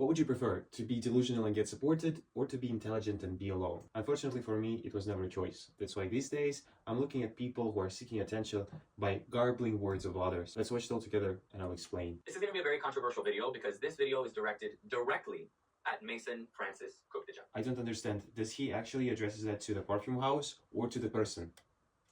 would you prefer? To be delusional and get supported, or to be intelligent and be alone? Unfortunately for me, it was never a choice. That's why these days, I'm looking at people who are seeking attention by garbling words of others. Let's watch it all together and I'll explain. This is going to be a very controversial video because this video is directed directly at Mason Francis Cook-Dejean. I don't understand. Does he actually address that to the perfume house or to the person?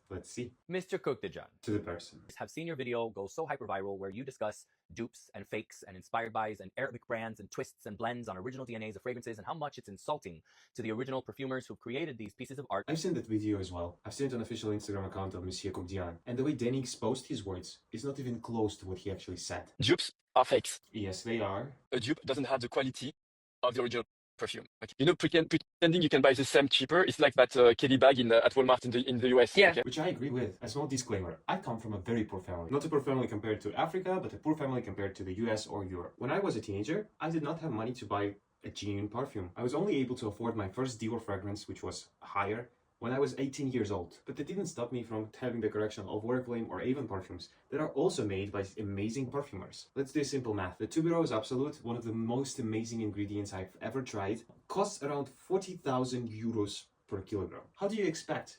Let's see. Mr. Cook-Dejean, To the person. have seen your video go so hyper viral where you discuss dupes and fakes and inspired buys and Arabic brands and twists and blends on original DNAs of fragrances and how much it's insulting to the original perfumers who've created these pieces of art. I've seen that video as well. I've seen it on official Instagram account of Monsieur Cook-Dejean. And the way Danny exposed his words is not even close to what he actually said. Dupes are fakes. Yes, they are. A dupe doesn't have the quality of the original perfume. Okay. You know, pretending you can buy the same cheaper is like that Kelly bag at Walmart in the US. Yeah. Okay? Which I agree with. A small disclaimer, I come from a very poor family. Not a poor family compared to Africa, but a poor family compared to the US or Europe. When I was a teenager, I did not have money to buy a genuine perfume. I was only able to afford my first Dior fragrance, which was higher, when I was 18 years old. But that didn't stop me from having the collection of Oriflame or Avon perfumes that are also made by amazing perfumers. Let's do simple math. The Tuberose Absolute, one of the most amazing ingredients I've ever tried, costs around 40,000 euros per kilogram. How do you expect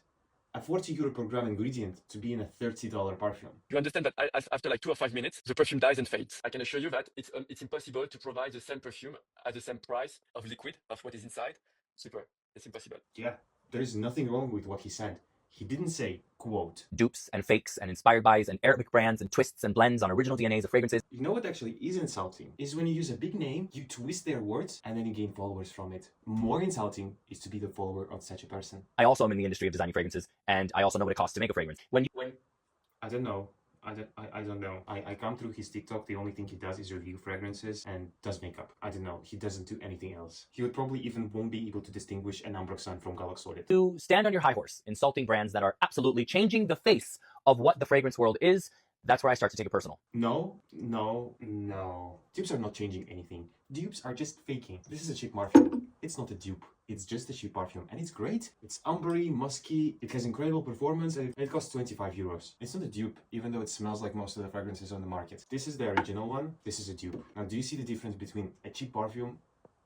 a 40 euro per gram ingredient to be in a $30 perfume? You understand that after like 2 or 5 minutes, the perfume dies and fades. I can assure you that it's impossible to provide the same perfume at the same price of liquid, of what is inside. Super. It's impossible. Yeah, there is nothing wrong with what he said. He didn't say, quote, Dupes and fakes and inspired buys and Arabic brands and twists and blends on original DNAs of fragrances. you know what actually is insulting? Is when you use a big name, you twist their words, and then you gain followers from it. More insulting is to be the follower of such a person. I also am in the industry of designing fragrances, and I also know what it costs to make a fragrance. When I don't know. I don't know. I come through his TikTok, the only thing he does is review fragrances and does makeup. I don't know. He doesn't do anything else. He would probably even won't be able to distinguish an Ambroxan from Galaxorted. you stand on your high horse, insulting brands that are absolutely changing the face of what the fragrance world is, that's where I start to take it personal. No. Dupes are not changing anything. Dupes are just faking. This is a cheap perfume. It's not a dupe. It's just a cheap perfume. And it's great. It's ambery, musky, it has incredible performance, and it costs 25 euros. It's not a dupe, even though it smells like most of the fragrances on the market. This is the original one. This is a dupe. Now, do you see the difference between a cheap perfume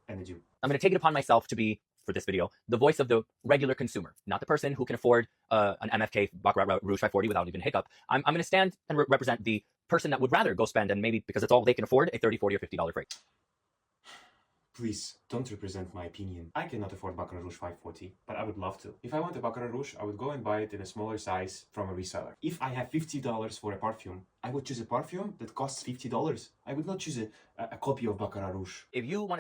and a dupe? I'm going to take it upon myself to be, for this video, the voice of the regular consumer, not the person who can afford an MFK Baccarat Rouge 540 without even a hiccup. I'm going to stand and represent the person that would rather go spend, and maybe because it's all they can afford, a $30, $40, or $50 fragrance. Please, don't represent my opinion. I cannot afford Baccarat Rouge 540, but I would love to. If I want a Baccarat Rouge, I would go and buy it in a smaller size from a reseller. If I have $50 for a perfume, I would choose a perfume that costs $50. I would not choose a copy of Baccarat Rouge. If you want